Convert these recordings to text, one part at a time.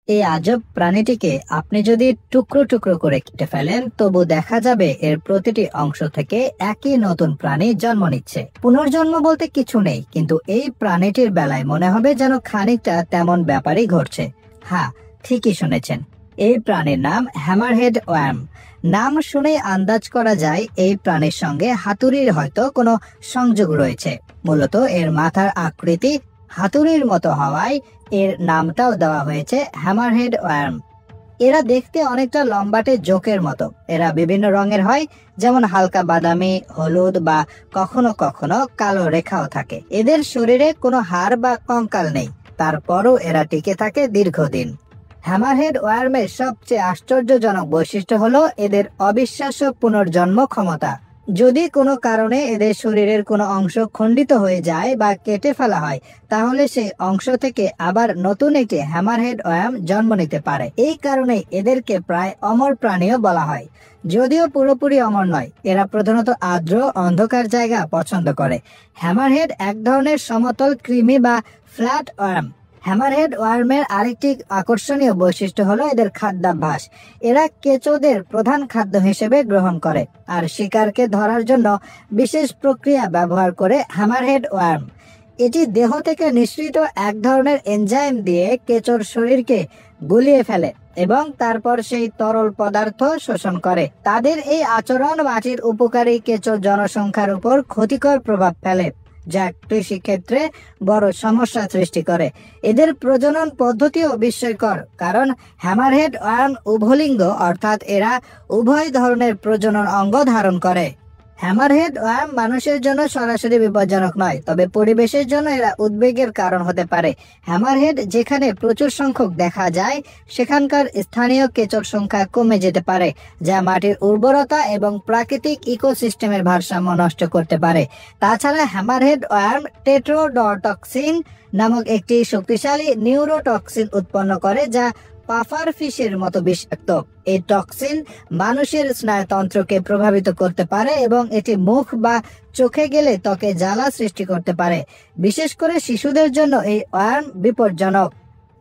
এই আজব প্রাণীটিকে আপনি যদি টুকরো টুকরো করে কেটে ফেলেন, তবু দেখা যাবে এর প্রতিটি অংশ থেকে একই নতুন প্রাণী জন্ম নিচ্ছে। পুনর্জন্ম বলতে কিছু নেই, কিন্তু এই প্রাণীটির বেলায় মনে হবে যেন খানিকটা তেমন ব্যাপারই ঘটছে। হ্যাঁ, ঠিকই শুনেছেন, এই প্রাণীর নাম হ্যামারহেড ওয়ার্ম। নাম শুনেই আন্দাজ করা যায় এই প্রাণীর সঙ্গে হাতুড়ির হয়তো কোনো সংযোগ রয়েছে। মূলত এর মাথার আকৃতি হাতুড়ির মতো হওয়ায় এর নামটাও দেওয়া হয়েছে হ্যামারহেড ওয়ার্ম। এরা দেখতে অনেকটা লম্বাটে জোকের মতো। এরা বিভিন্ন রঙের হয়, যেমন হালকা বাদামি, হলুদ বা কখনো কখনো কালো রেখাও থাকে। এদের শরীরে কোনো হাড় বা কঙ্কাল নেই, তারপরও এরা টিকে থাকে দীর্ঘদিন। হ্যামারহেড ওয়ার্মের সবচেয়ে আশ্চর্যজনক বৈশিষ্ট্য হলো এদের অবিশ্বাস্য পুনর্জন্ম ক্ষমতা। যদি কোনো কারণে এদের শরীরের কোনো অংশ খণ্ডিত হয়ে যায় বা কেটে ফেলা হয়, তাহলে সেই অংশ থেকে আবার নতুন একটি হ্যামারহেড ওয়ার্ম জন্ম নিতে পারে। এই কারণে এদেরকে প্রায় অমর প্রাণীও বলা হয়। যদিও পুরোপুরি অমর নয়, এরা প্রধানত আর্দ্র অন্ধকার জায়গা পছন্দ করে। হ্যামারহেড এক ধরনের সমতল কৃমি বা ফ্ল্যাট ওয়ার্ম। হ্যামারহেড ওয়ার্মের আরেকটি আকর্ষণীয় বৈশিষ্ট্য হলো এদের খাদ্যাভ্যাস। এরা কেঁচোদের প্রধান খাদ্য হিসেবে গ্রহণ করে আর শিকারকে ধরার জন্য বিশেষ প্রক্রিয়া ব্যবহার করে হ্যামারহেড ওয়ার্ম। এটি দেহ থেকে নিঃসৃত এক ধরনের এনজাইম দিয়ে কেঁচোর শরীরকে গুলিয়ে ফেলে এবং তারপর সেই তরল পদার্থ শোষণ করে। তাদের এই আচরণ মাটির উপকারী কেঁচোর জনসংখ্যার উপর ক্ষতিকর প্রভাব ফেলে, যা কৃষিক্ষেত্রে বড় সমস্যা সৃষ্টি করে। এদের প্রজনন পদ্ধতিও বিস্ময়কর, কারণ হ্যামারহেড ওয়ার্ম উভলিঙ্গ, অর্থাৎ এরা উভয় ধরনের প্রজনন অঙ্গ ধারণ করে। হ্যামারহেড ওয়ার্ম মানুষের জন্য সরাসরি বিপজ্জনক নয়, তবে পরিবেশের জন্য এরা উদ্বেগের কারণ হতে পারে। হ্যামারহেড যেখানে প্রচুর সংখ্যক দেখা যায়, সেখানকার স্থানীয় কেঁচোর সংখ্যা কমে যেতে পারে, যা মাটির উর্বরতা এবং প্রাকৃতিক ইকোসিস্টেমের ভারসাম্য নষ্ট করতে পারে। তাছাড়া হ্যামারহেড ওয়ার্ম টেট্রোডটক্সিন নামক একটি শক্তিশালী নিউরোটক্সিন উৎপন্ন করে, যা পাফার ফিশের মতো বিষাক্ত। এই টক্সিন মানুষের স্নায়ুতন্ত্রকে প্রভাবিত করতে পারে এবং এটি মুখ বা চোখে গেলে ত্বকে জ্বালা সৃষ্টি করতে পারে। বিশেষ করে শিশুদের জন্য এই ওয়ার্ম বিপজ্জনক।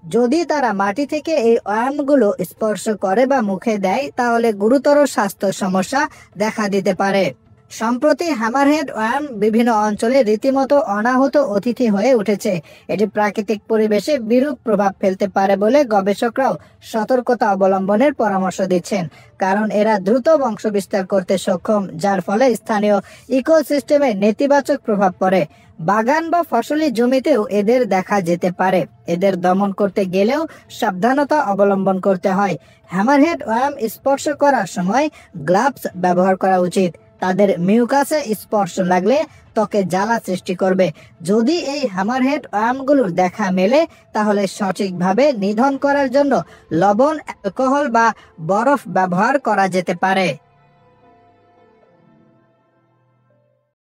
যদি তারা মাটি থেকে এই ওয়ার্মগুলো স্পর্শ করে বা মুখে দেয়, তাহলে গুরুতর স্বাস্থ্য সমস্যা দেখা দিতে পারে। সম্প্রতি হ্যামারহেড ওয়ার্ম বিভিন্ন অঞ্চলে রীতিমতো অনাহূত অতিথি হয়ে উঠেছে। এটি প্রাকৃতিক পরিবেশে বিরূপ প্রভাব ফেলতে পারে বলে গবেষকরাও সতর্কতা অবলম্বনের পরামর্শ দিচ্ছেন, কারণ এরা দ্রুত বংশবিস্তার করতে সক্ষম, যার ফলে স্থানীয় ইকোসিস্টেমে নেতিবাচক প্রভাব পড়ে। বাগান বা ফসলি জমিতেও এদের দেখা যেতে পারে। এদের দমন করতে গেলেও সাবধানতা অবলম্বন করতে হয়। হ্যামারহেড ওয়ার্ম স্পর্শ করার সময় গ্লাভস ব্যবহার করা উচিত। তাদের মিউকাসে স্পর্শ লাগলে ত্বকে জ্বালা সৃষ্টি করবে। যদি এই হ্যামারহেড ওয়ার্মগুলোর দেখা মেলে, তাহলে সঠিকভাবে নিধন করার জন্য লবণ, অ্যালকোহল বা বরফ ব্যবহার করা যেতে পারে।